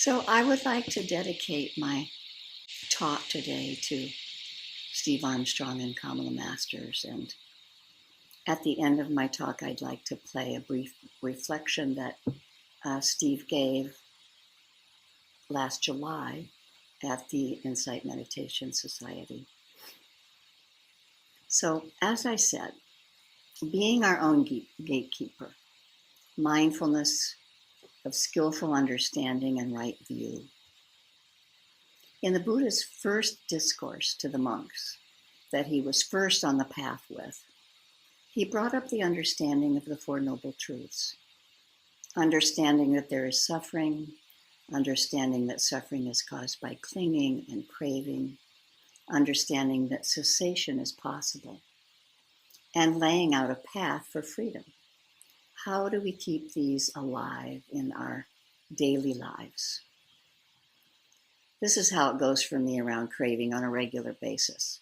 So I would like to dedicate my talk today to Steve Armstrong and Kamala Masters. And at the end of my talk, I'd like to play a brief reflection that Steve gave last July at the Insight Meditation Society. So, as I said, being our own gatekeeper, mindfulness of skillful understanding and right view. In the Buddha's first discourse to the monks that he was first on the path with, he brought up the understanding of the Four Noble Truths. Understanding that there is suffering, understanding that suffering is caused by clinging and craving, understanding that cessation is possible, and laying out a path for freedom. How do we keep these alive in our daily lives? This is how it goes for me around craving on a regular basis.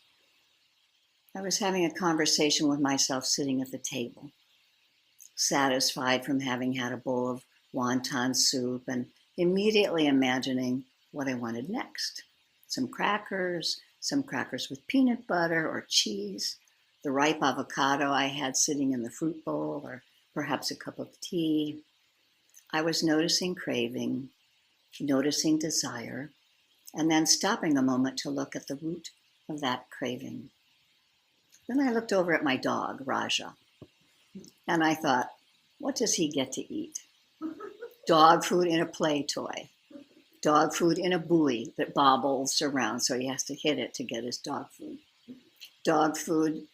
I was having a conversation with myself sitting at the table, satisfied from having had a bowl of wonton soup and immediately imagining what I wanted next. Some crackers with peanut butter or cheese, the ripe avocado I had sitting in the fruit bowl, or perhaps a cup of tea. I was noticing craving, noticing desire, and then stopping a moment to look at the root of that craving. Then I looked over at my dog, Raja, and I thought, what does he get to eat? Dog food in a play toy, dog food in a buoy that bobbles around, so he has to hit it to get his dog food. Dog food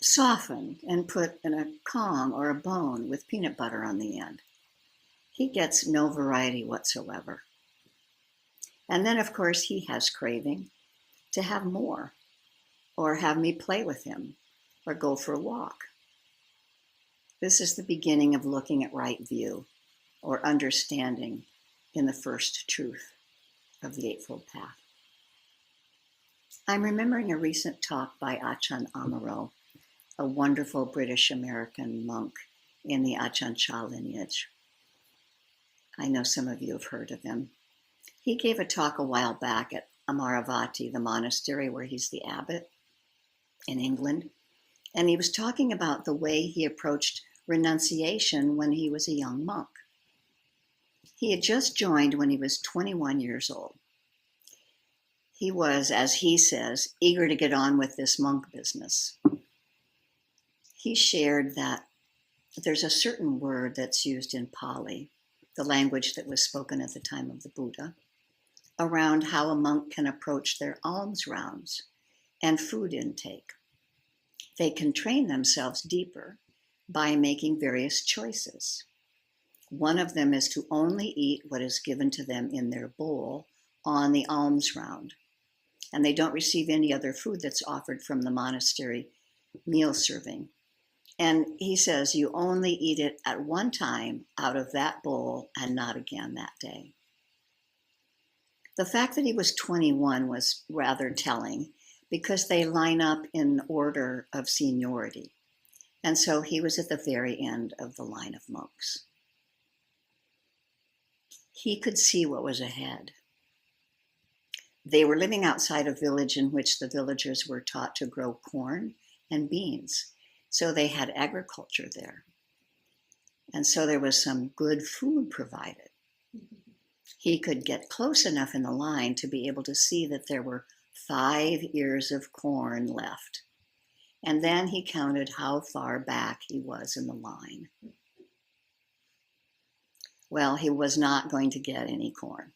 softened and put in a Kong or a bone with peanut butter on the end. He gets no variety whatsoever. And then, of course, he has craving to have more, or have me play with him, or go for a walk. This is the beginning of looking at right view, or understanding in the first truth of the Eightfold Path. I'm remembering a recent talk by Ajahn Amaro, a wonderful British-American monk in the Ajahn Chah lineage. I know some of you have heard of him. He gave a talk a while back at Amaravati, the monastery where he's the abbot in England, and he was talking about the way he approached renunciation when he was a young monk. He had just joined when he was 21 years old. He was, as he says, eager to get on with this monk business. He shared that there's a certain word that's used in Pali, the language that was spoken at the time of the Buddha, around how a monk can approach their alms rounds and food intake. They can train themselves deeper by making various choices. One of them is to only eat what is given to them in their bowl on the alms round, and they don't receive any other food that's offered from the monastery meal serving. And he says you only eat it at one time out of that bowl and not again that day. The fact that he was 21 was rather telling because they line up in order of seniority. And so he was at the very end of the line of monks. He could see what was ahead. They were living outside a village in which the villagers were taught to grow corn and beans. So they had agriculture there. And so there was some good food provided. He could get close enough in the line to be able to see that there were 5 ears of corn left. And then he counted how far back he was in the line. Well, he was not going to get any corn.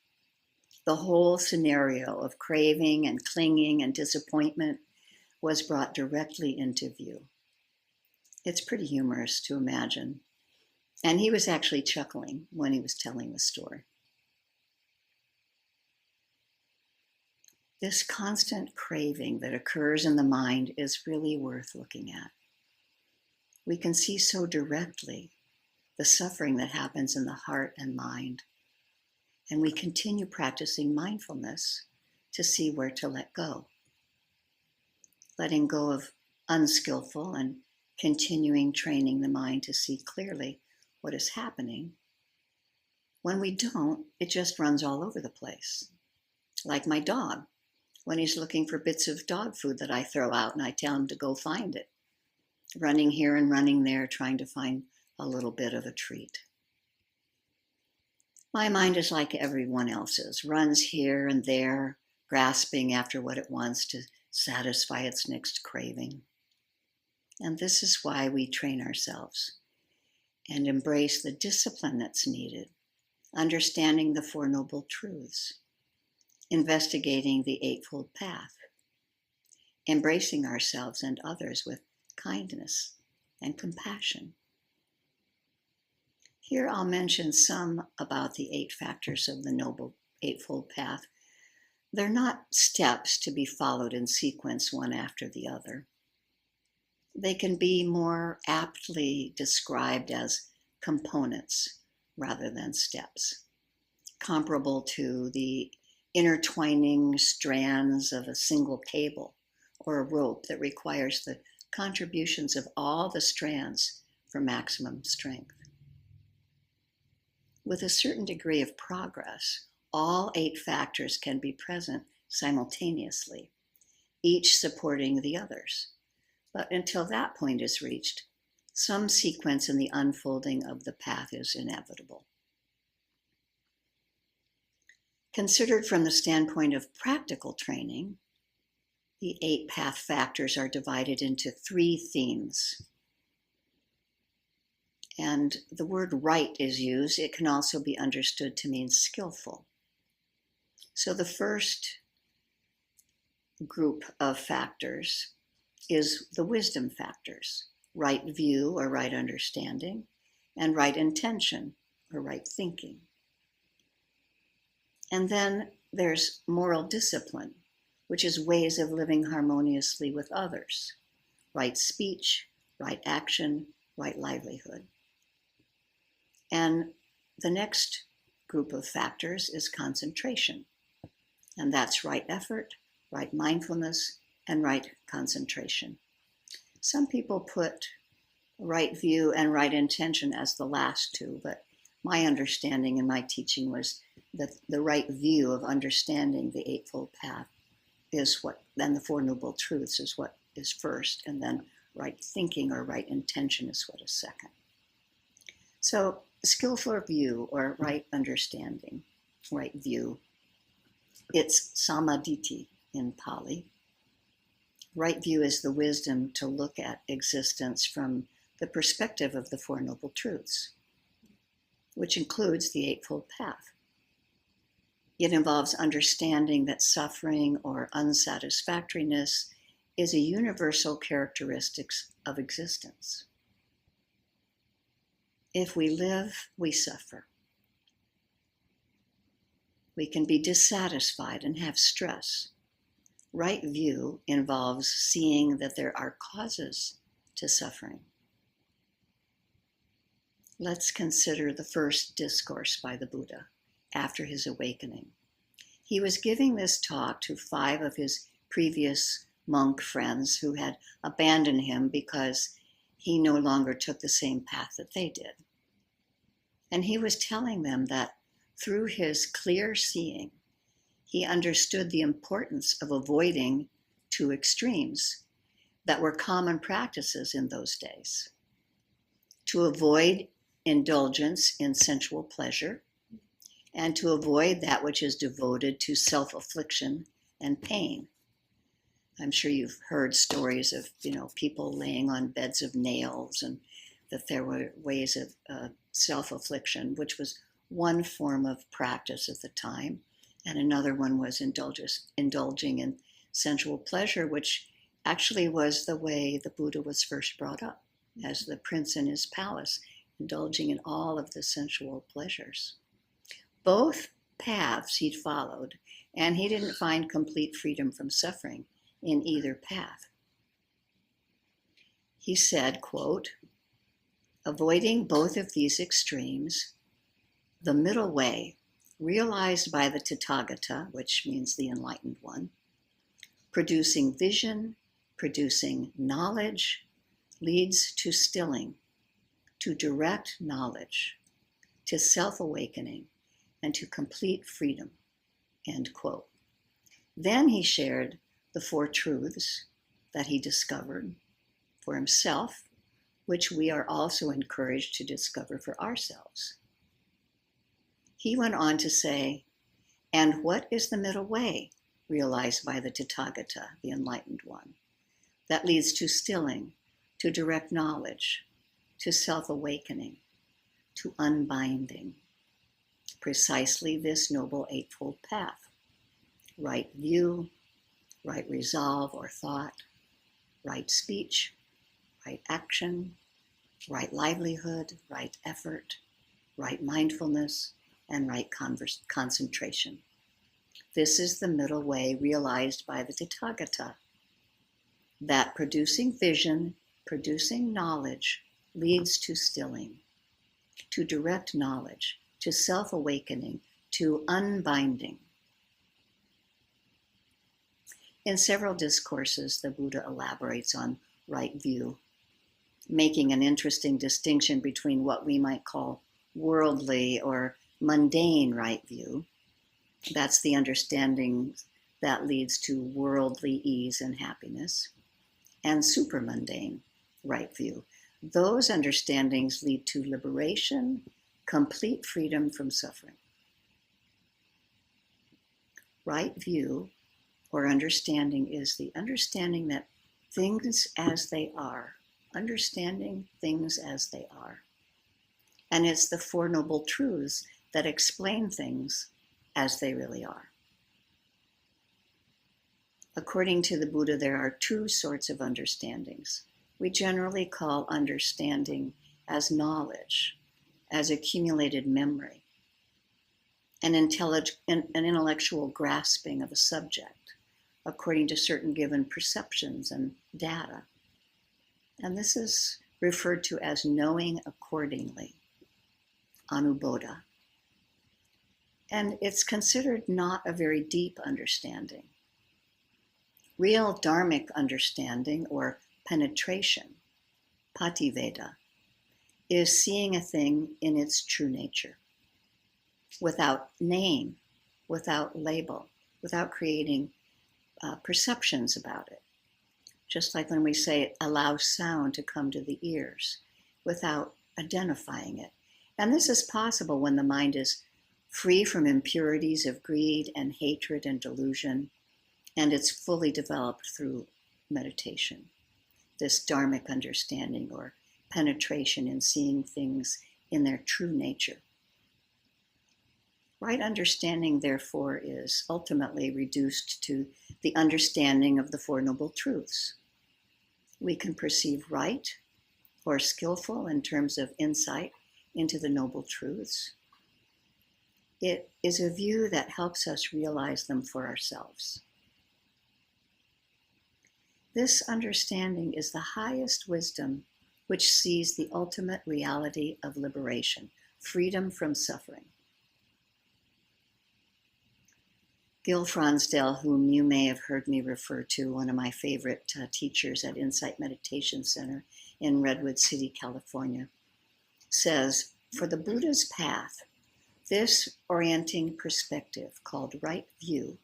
The whole scenario of craving and clinging and disappointment was brought directly into view. It's pretty humorous to imagine. And he was actually chuckling when he was telling the story. This constant craving that occurs in the mind is really worth looking at. We can see so directly the suffering that happens in the heart and mind. And we continue practicing mindfulness to see where to let go. Letting go of unskillful and continuing training the mind to see clearly what is happening When we don't, it just runs all over the place. Like my dog, when he's looking for bits of dog food that I throw out and I tell him to go find it. Running here and running there, trying to find a little bit of a treat. My mind is like everyone else's, runs here and there, grasping after what it wants to satisfy its next craving. And this is why we train ourselves and embrace the discipline that's needed, understanding the Four Noble Truths, investigating the Eightfold Path, embracing ourselves and others with kindness and compassion. Here I'll mention some about the 8 factors of the Noble Eightfold Path. They're not steps to be followed in sequence one after the other. They can be more aptly described as components rather than steps, comparable to the intertwining strands of a single cable or a rope that requires the contributions of all the strands for maximum strength. With a certain degree of progress, all 8 factors can be present simultaneously, each supporting the others. But until that point is reached, some sequence in the unfolding of the path is inevitable. Considered from the standpoint of practical training, the 8 path factors are divided into 3 themes. And the word right is used. It can also be understood to mean skillful. So the first group of factors is the wisdom factors, right view or right understanding, and right intention or right thinking. And then there's moral discipline, which is ways of living harmoniously with others, right speech, right action, right livelihood. And the next group of factors is concentration, and that's right effort, right mindfulness, and right concentration. Some people put right view and right intention as the last 2, but my understanding and my teaching was that the right view of understanding the Eightfold Path is what, then the Four Noble Truths is what is first, and then right thinking or right intention is what is second. So skillful view or right understanding, right view, it's Sammā Diṭṭhi in Pali. Right view is the wisdom to look at existence from the perspective of the Four Noble Truths, which includes the Eightfold Path. It involves understanding that suffering or unsatisfactoriness is a universal characteristic of existence. If we live, we suffer. We can be dissatisfied and have stress. Right view involves seeing that there are causes to suffering. Let's consider the first discourse by the Buddha after his awakening. He was giving this talk to 5 of his previous monk friends who had abandoned him because he no longer took the same path that they did. And he was telling them that through his clear seeing, he understood the importance of avoiding 2 extremes that were common practices in those days. To avoid indulgence in sensual pleasure, and to avoid that which is devoted to self-affliction and pain. I'm sure you've heard stories of, people laying on beds of nails, and that there were ways of self-affliction, which was one form of practice at the time, and another one was indulging in sensual pleasure, which actually was the way the Buddha was first brought up, as the prince in his palace, indulging in all of the sensual pleasures. Both paths he'd followed, and he didn't find complete freedom from suffering in either path. He said, quote, "Avoiding both of these extremes, the middle way, realized by the Tathagata, which means the enlightened one, producing vision, producing knowledge, leads to stilling, to direct knowledge, to self-awakening, and to complete freedom, end quote. Then he shared the 4 truths that he discovered for himself, which we are also encouraged to discover for ourselves. He went on to say, and what is the middle way realized by the Tathagata, the enlightened one, that leads to stilling, to direct knowledge, to self-awakening, to unbinding? Precisely this noble Eightfold Path: right view, right resolve or thought, right speech, right action, right livelihood, right effort, right mindfulness, and right concentration. This is the middle way realized by the Tathagata, that producing vision, producing knowledge, leads to stilling, to direct knowledge, to self-awakening, to unbinding. In several discourses, the Buddha elaborates on right view, making an interesting distinction between what we might call worldly or mundane right view. That's the understanding that leads to worldly ease and happiness, and supermundane right view. Those understandings lead to liberation, complete freedom from suffering. Right view or understanding is the understanding that things as they are, understanding things as they are. And it's the 4 noble truths that explain things as they really are. According to the Buddha, there are 2 sorts of understandings. We generally call understanding as knowledge, as accumulated memory, an intellectual grasping of a subject according to certain given perceptions and data. And this is referred to as knowing accordingly, anubbodha. And it's considered not a very deep understanding. Real dharmic understanding, or penetration, pativeda, is seeing a thing in its true nature, without name, without label, without creating perceptions about it. Just like when we say allow sound to come to the ears, without identifying it. And this is possible when the mind is free from impurities of greed and hatred and delusion, and it's fully developed through meditation. This dharmic understanding or penetration in seeing things in their true nature. Right understanding, therefore, is ultimately reduced to the understanding of the 4 noble truths. We can perceive right or skillful in terms of insight into the noble truths. It is a view that helps us realize them for ourselves. This understanding is the highest wisdom, which sees the ultimate reality of liberation, freedom from suffering. Gil Fronsdale, whom you may have heard me refer to, one of my favorite teachers at Insight Meditation Center in Redwood City, California, says, for the Buddha's path, this orienting perspective called right view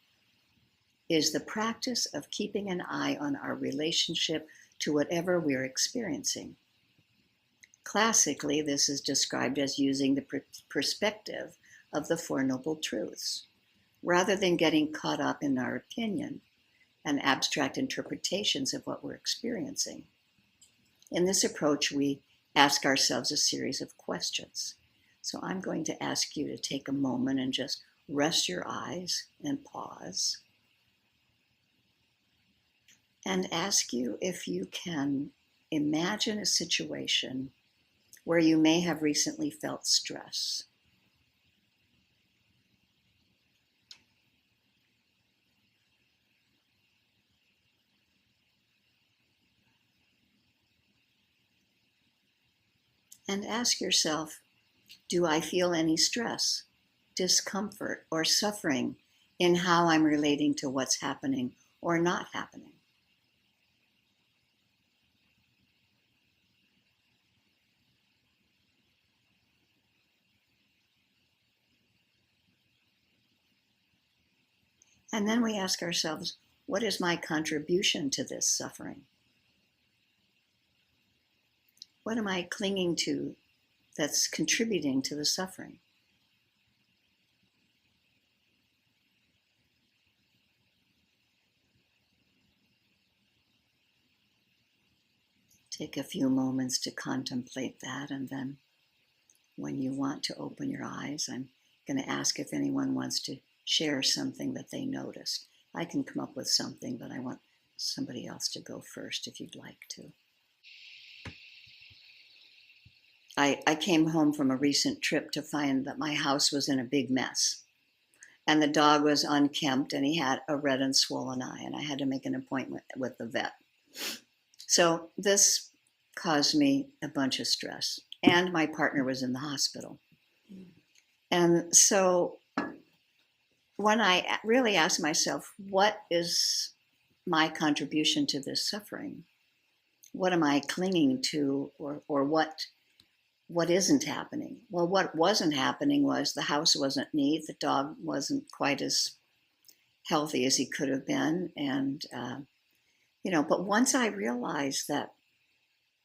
is the practice of keeping an eye on our relationship to whatever we're experiencing. Classically, this is described as using the perspective of the 4 noble truths, rather than getting caught up in our opinion and abstract interpretations of what we're experiencing. In this approach, we ask ourselves a series of questions. So I'm going to ask you to take a moment and just rest your eyes and pause, and ask you if you can imagine a situation where you may have recently felt stress. And ask yourself, do I feel any stress, discomfort, or suffering in how I'm relating to what's happening or not happening? And then we ask ourselves, what is my contribution to this suffering? What am I clinging to that's contributing to the suffering? Take a few moments to contemplate that, and then when you want to open your eyes, I'm going to ask if anyone wants to share something that they noticed. I can come up with something, but I want somebody else to go first if you'd like to. I came home from a recent trip to find that my house was in a big mess. And the dog was unkempt, and he had a red and swollen eye, and I had to make an appointment with the vet. So this caused me a bunch of stress. And my partner was in the hospital. And so when I really asked myself, what is my contribution to this suffering? What am I clinging to, or what isn't happening? Well, what wasn't happening was the house wasn't neat, the dog wasn't quite as healthy as he could have been, and but once I realized that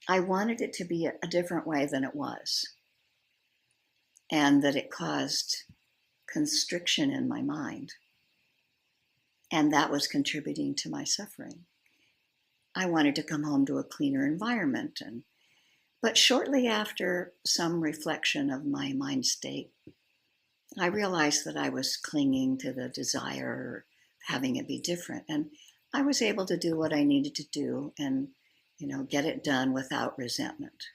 I wanted it to be a different way than it was, and that it caused constriction in my mind, and that was contributing to my suffering. I wanted to come home to a cleaner environment, but shortly after some reflection of my mind state, I realized that I was clinging to the desire of having it be different, and I was able to do what I needed to do and get it done without resentment.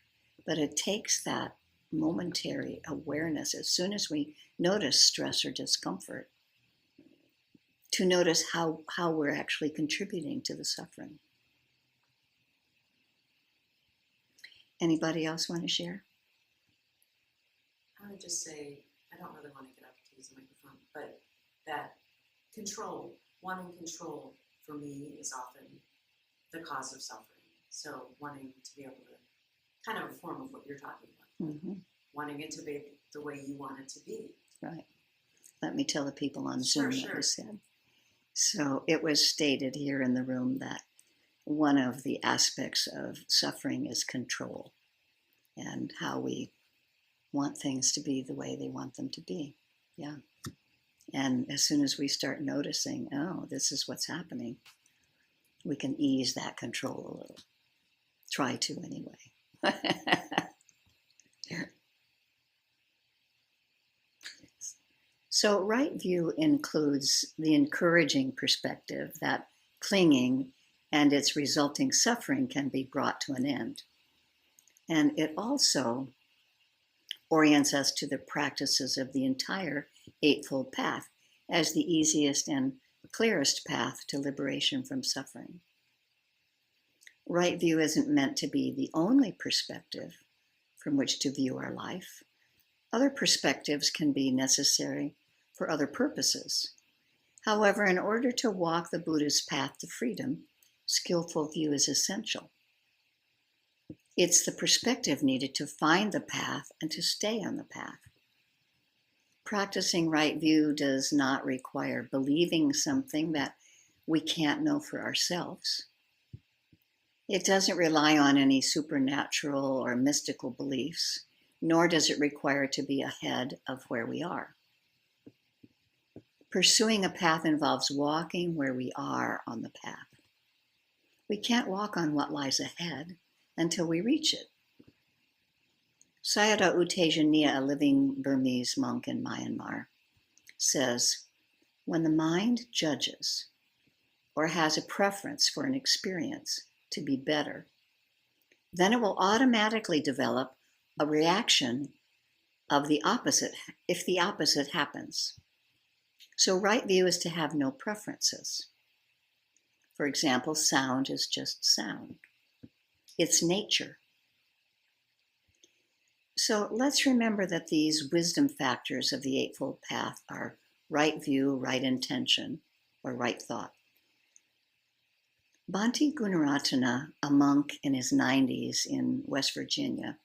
But it takes that momentary awareness as soon as we notice stress or discomfort to notice how we're actually contributing to the suffering. Anybody else want to share? I would just say, I don't really want to get up to use the microphone, but that control, wanting control for me is often the cause of suffering. So wanting to be able to, kind of a form of what you're talking about, wanting it to be the way you want it to be. Right. Let me tell the people on Zoom what you said. So it was stated here in the room that one of the aspects of suffering is control, and how we want things to be the way they want them to be. Yeah. And as soon as we start noticing, oh, this is what's happening, we can ease that control a little. Try to, anyway. So right view includes the encouraging perspective that clinging and its resulting suffering can be brought to an end. And it also orients us to the practices of the entire Eightfold Path as the easiest and clearest path to liberation from suffering. Right view isn't meant to be the only perspective from which to view our life. Other perspectives can be necessary for other purposes. However, in order to walk the Buddha's path to freedom, skillful view is essential. It's the perspective needed to find the path and to stay on the path. Practicing right view does not require believing something that we can't know for ourselves. It doesn't rely on any supernatural or mystical beliefs, nor does it require to be ahead of where we are. Pursuing a path involves walking where we are on the path. We can't walk on what lies ahead until we reach it. Sayadaw U Tejaniya, a living Burmese monk in Myanmar, says, when the mind judges or has a preference for an experience to be better, then it will automatically develop a reaction of the opposite if the opposite happens. So right view is to have no preferences. For example, sound is just sound. It's nature. So let's remember that these wisdom factors of the Eightfold Path are right view, right intention, or right thought. Bhante Gunaratana, a monk in his 90s in West Virginia,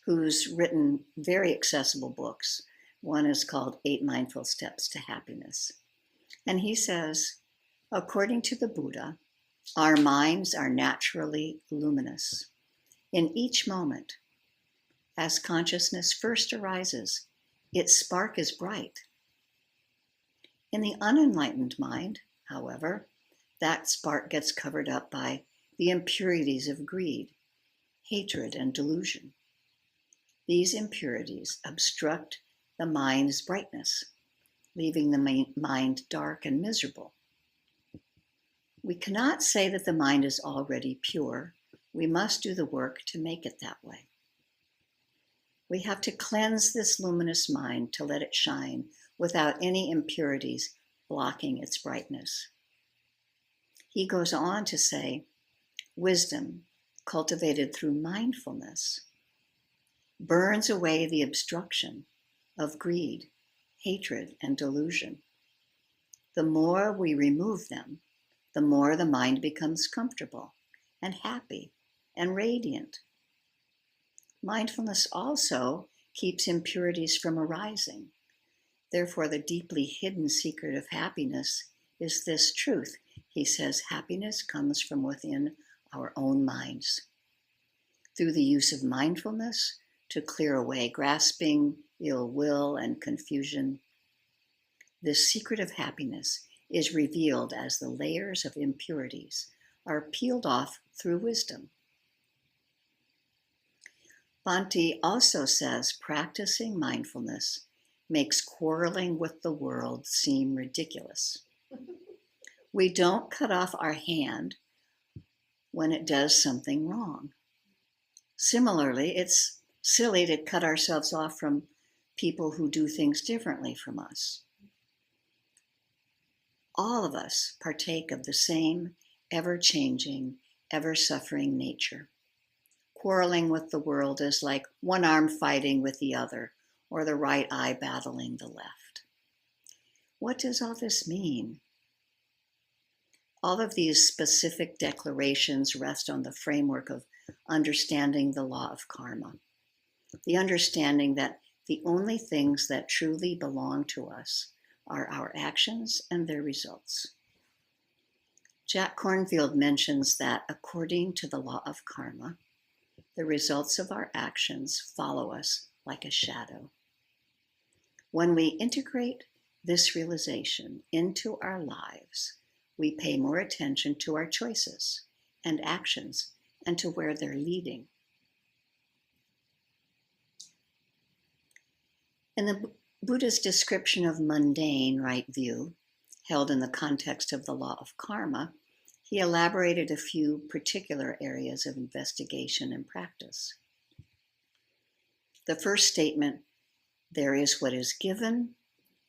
who's written very accessible books. One is called 8 Mindful Steps to Happiness. And he says, According to the Buddha, our minds are naturally luminous. In each moment, as consciousness first arises, its spark is bright. In the unenlightened mind, however, that spark gets covered up by the impurities of greed, hatred, and delusion. These impurities obstruct the mind's brightness, leaving the mind dark and miserable. We cannot say that the mind is already pure. We must do the work to make it that way. We have to cleanse this luminous mind to let it shine without any impurities blocking its brightness. He goes on to say, wisdom, cultivated through mindfulness, burns away the obstruction of greed, hatred, and delusion. The more we remove them, the more the mind becomes comfortable and happy and radiant. Mindfulness also keeps impurities from arising. Therefore, the deeply hidden secret of happiness is this truth. He says happiness comes from within our own minds. Through the use of mindfulness to clear away grasping, ill will, and confusion, this secret of happiness is revealed as the layers of impurities are peeled off through wisdom. Bhante also says practicing mindfulness makes quarreling with the world seem ridiculous. We don't cut off our hand when it does something wrong. Similarly, it's silly to cut ourselves off from people who do things differently from us. All of us partake of the same ever-changing, ever-suffering nature. Quarreling with the world is like one arm fighting with the other, or the right eye battling the left. What does all this mean? All of these specific declarations rest on the framework of understanding the law of karma, the understanding that the only things that truly belong to us are our actions and their results. Jack Kornfield mentions that according to the law of karma, the results of our actions follow us like a shadow. When we integrate this realization into our lives, we pay more attention to our choices and actions and to where they're leading. In the Buddha's description of mundane right view, held in the context of the law of karma, he elaborated a few particular areas of investigation and practice. The first statement, there is what is given,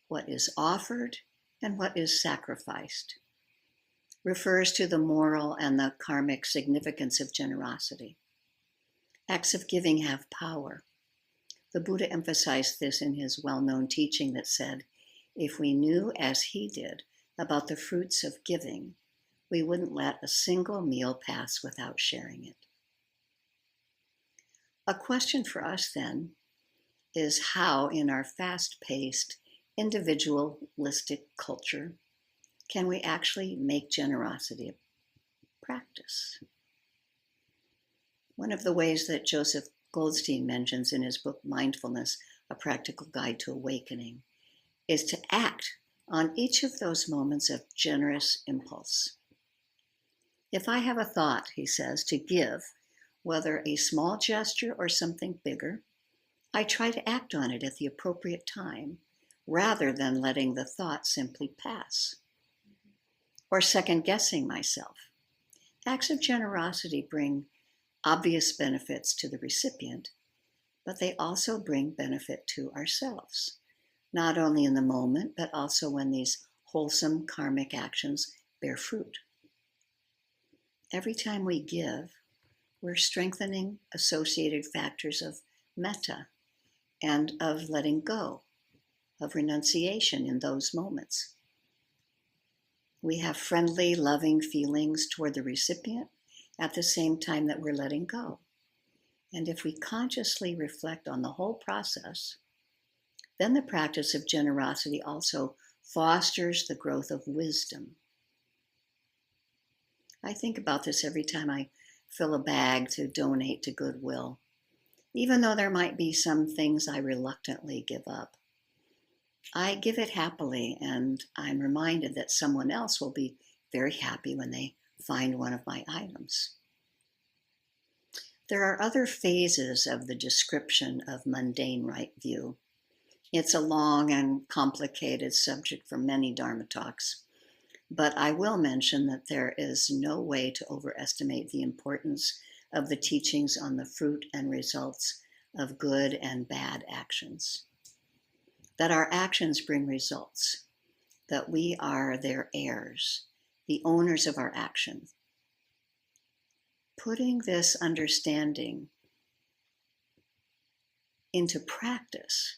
what is offered, and what is sacrificed, refers to the moral and the karmic significance of generosity. Acts of giving have power. The Buddha emphasized this in his well-known teaching that said, if we knew as he did about the fruits of giving, we wouldn't let a single meal pass without sharing it. A question for us then is how, in our fast-paced, individualistic culture, can we actually make generosity a practice? One of the ways that Joseph Goldstein mentions in his book Mindfulness, A Practical Guide to Awakening, is to act on each of those moments of generous impulse. If I have a thought, he says, to give, whether a small gesture or something bigger, I try to act on it at the appropriate time, rather than letting the thought simply pass, or second-guessing myself. Acts of generosity bring obvious benefits to the recipient, but they also bring benefit to ourselves, not only in the moment, but also when these wholesome karmic actions bear fruit. Every time we give, we're strengthening associated factors of metta and of letting go, of renunciation in those moments. We have friendly, loving feelings toward the recipient at the same time that we're letting go. And if we consciously reflect on the whole process, then the practice of generosity also fosters the growth of wisdom. I think about this every time I fill a bag to donate to Goodwill, even though there might be some things I reluctantly give up. I give it happily, and I'm reminded that someone else will be very happy when they find one of my items. There are other phases of the description of mundane right view. It's a long and complicated subject for many Dharma talks, but I will mention that there is no way to overestimate the importance of the teachings on the fruit and results of good and bad actions. That our actions bring results, that we are their heirs, the owners of our actions. Putting this understanding into practice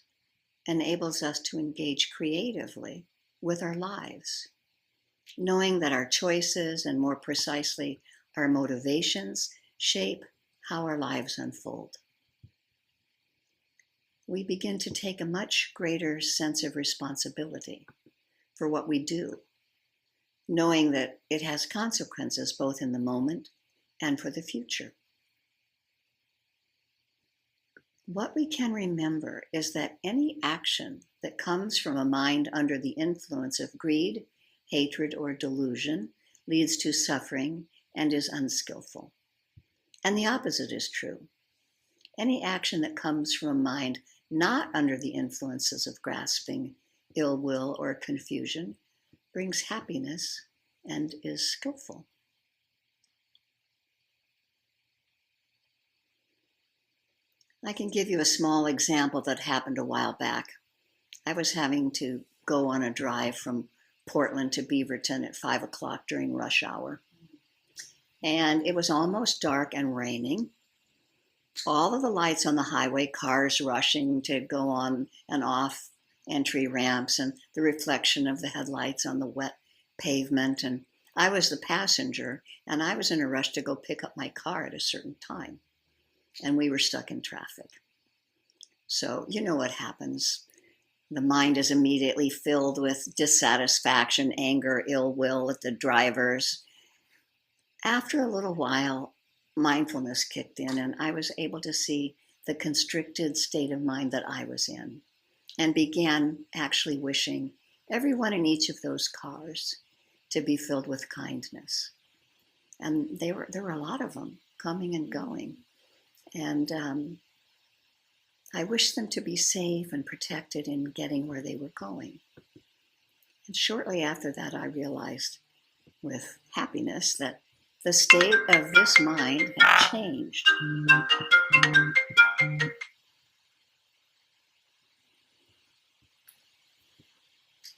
enables us to engage creatively with our lives, knowing that our choices, and more precisely, our motivations, shape how our lives unfold. We begin to take a much greater sense of responsibility for what we do, knowing that it has consequences both in the moment and for the future. What we can remember is that any action that comes from a mind under the influence of greed, hatred, or delusion leads to suffering and is unskillful. And the opposite is true. Any action that comes from a mind not under the influences of grasping, ill will, or confusion brings happiness and is skillful. I can give you a small example that happened a while back. I was having to go on a drive from Portland to Beaverton at 5 o'clock during rush hour. And it was almost dark and raining. All of the lights on the highway, cars rushing to go on and off entry ramps, and the reflection of the headlights on the wet pavement. And I was the passenger, and I was in a rush to go pick up my car at a certain time. And we were stuck in traffic. So you know what happens. The mind is immediately filled with dissatisfaction, anger, ill will at the drivers. After a little while, mindfulness kicked in, and I was able to see the constricted state of mind that I was in, and began actually wishing everyone in each of those cars to be filled with kindness. And there were a lot of them coming and going. And I wished them to be safe and protected in getting where they were going. And shortly after that, I realized with happiness that the state of this mind had changed.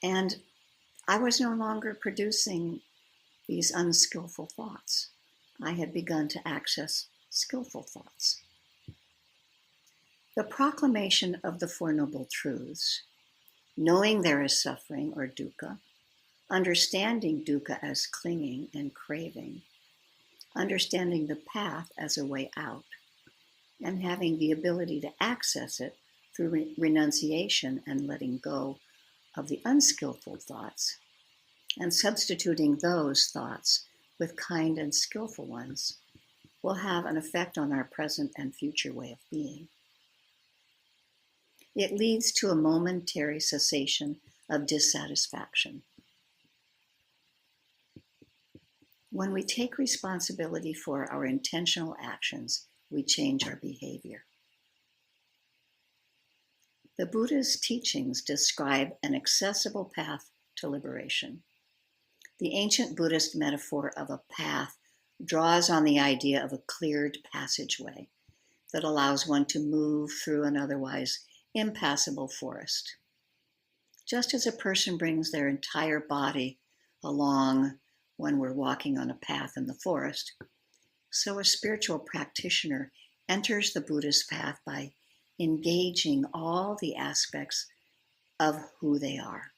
And I was no longer producing these unskillful thoughts. I had begun to access skillful thoughts. The proclamation of the Four Noble Truths, knowing there is suffering or dukkha, understanding dukkha as clinging and craving, understanding the path as a way out, and having the ability to access it through renunciation and letting go of the unskillful thoughts, and substituting those thoughts with kind and skillful ones, will have an effect on our present and future way of being. It leads to a momentary cessation of dissatisfaction. When we take responsibility for our intentional actions, we change our behavior. The Buddha's teachings describe an accessible path to liberation. The ancient Buddhist metaphor of a path draws on the idea of a cleared passageway that allows one to move through an otherwise impassable forest. Just as a person brings their entire body along when we're walking on a path in the forest, so a spiritual practitioner enters the Buddhist path by engaging all the aspects of who they are.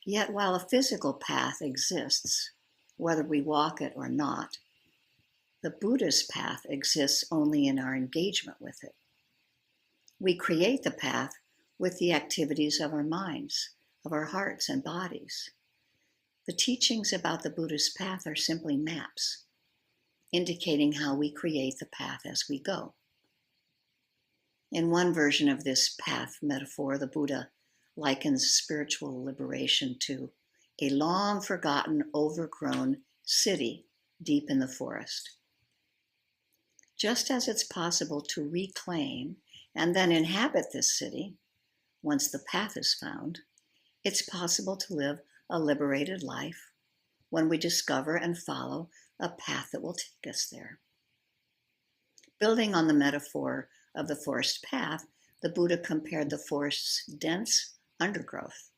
Yet while a physical path exists, whether we walk it or not, the Buddhist path exists only in our engagement with it. We create the path with the activities of our minds, of our hearts and bodies. The teachings about the Buddhist path are simply maps, indicating how we create the path as we go. In one version of this path metaphor, the Buddha likens spiritual liberation to a long forgotten, overgrown city deep in the forest. Just as it's possible to reclaim and then inhabit this city, once the path is found, it's possible to live a liberated life when we discover and follow a path that will take us there. Building on the metaphor of the forest path, the Buddha compared the forest's dense undergrowth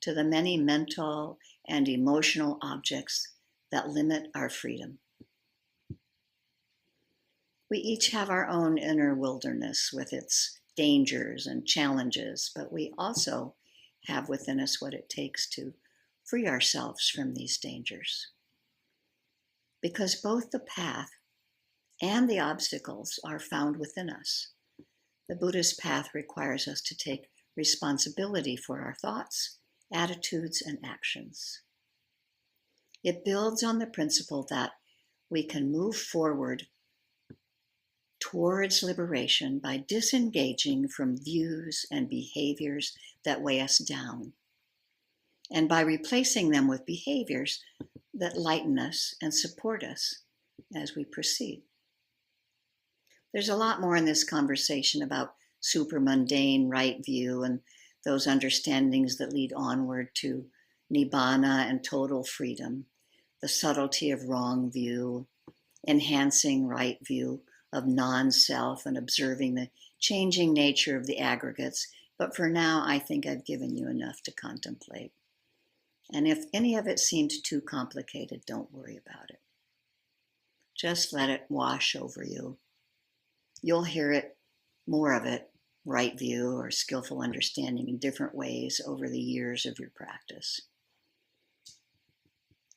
to the many mental and emotional objects that limit our freedom. We each have our own inner wilderness with its dangers and challenges, but we also have within us what it takes to free ourselves from these dangers. Because both the path and the obstacles are found within us, the Buddhist path requires us to take responsibility for our thoughts, attitudes, and actions. It builds on the principle that we can move forward towards liberation by disengaging from views and behaviors that weigh us down, and by replacing them with behaviors that lighten us and support us as we proceed. There's a lot more in this conversation about super-mundane right view and those understandings that lead onward to nibbana and total freedom, the subtlety of wrong view, enhancing right view of non-self, and observing the changing nature of the aggregates. But for now, I think I've given you enough to contemplate. And if any of it seemed too complicated, don't worry about it. Just let it wash over you. You'll hear it, more of it, right view or skillful understanding in different ways over the years of your practice.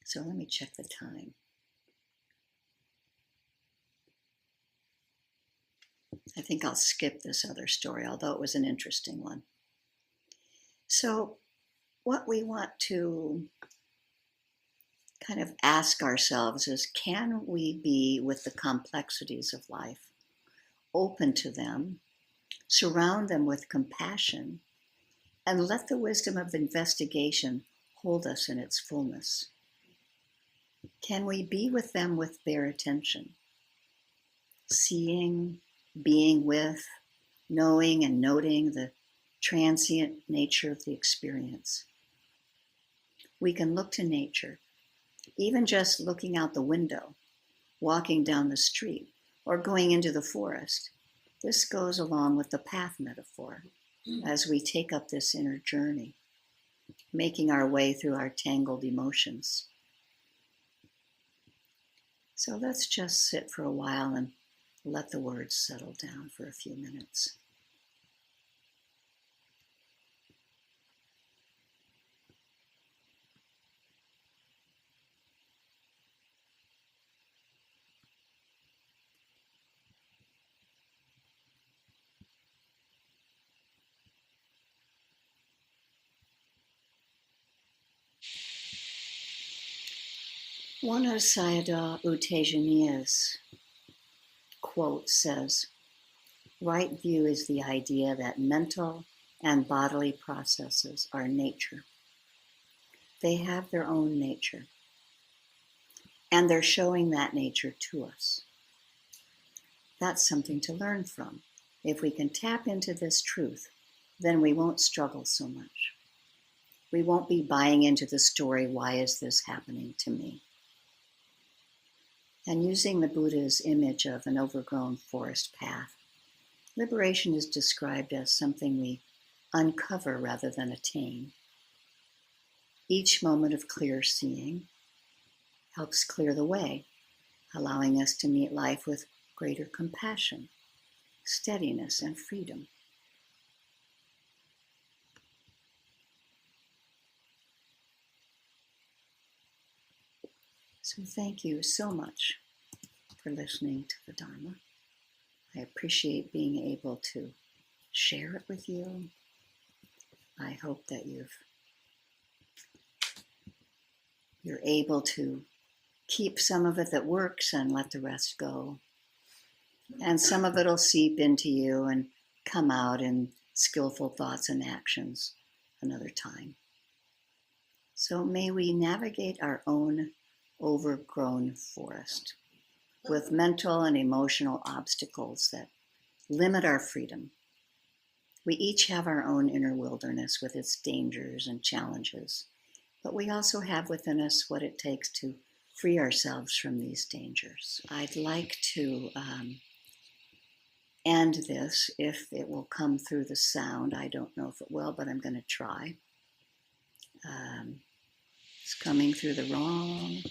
So let me check the time. I think I'll skip this other story, although it was an interesting one. So what we want to kind of ask ourselves is, can we be with the complexities of life, open to them, surround them with compassion, and let the wisdom of investigation hold us in its fullness? Can we be with them with bare attention, seeing, being with, knowing and noting the transient nature of the experience? We can look to nature, even just looking out the window, walking down the street, or going into the forest. This goes along with the path metaphor as we take up this inner journey, making our way through our tangled emotions. So let's just sit for a while and let the words settle down for a few minutes. One of Sayadaw U Tejaniya's quote says, "Right view is the idea that mental and bodily processes are nature. They have their own nature, and they're showing that nature to us. That's something to learn from. If we can tap into this truth, then we won't struggle so much. We won't be buying into the story, why is this happening to me?" And using the Buddha's image of an overgrown forest path, liberation is described as something we uncover rather than attain. Each moment of clear seeing helps clear the way, allowing us to meet life with greater compassion, steadiness, and freedom. So thank you so much for listening to the Dharma. I appreciate being able to share it with you. I hope that you've you're able to keep some of it that works and let the rest go. And some of it will seep into you and come out in skillful thoughts and actions another time. So may we navigate our own overgrown forest with mental and emotional obstacles that limit our freedom. We each have our own inner wilderness with its dangers and challenges, but we also have within us what it takes to free ourselves from these dangers. I'd like to end this, if it will come through the sound. I don't know if it will, but I'm going to try. It's coming through the wrong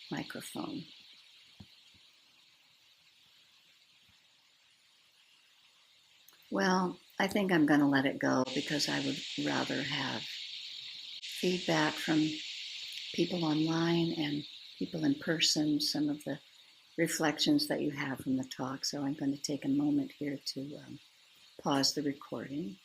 microphone. Well, I think I'm going to let it go because I would rather have feedback from people online and people in person, some of the reflections that you have from the talk. So I'm going to take a moment here to pause the recording.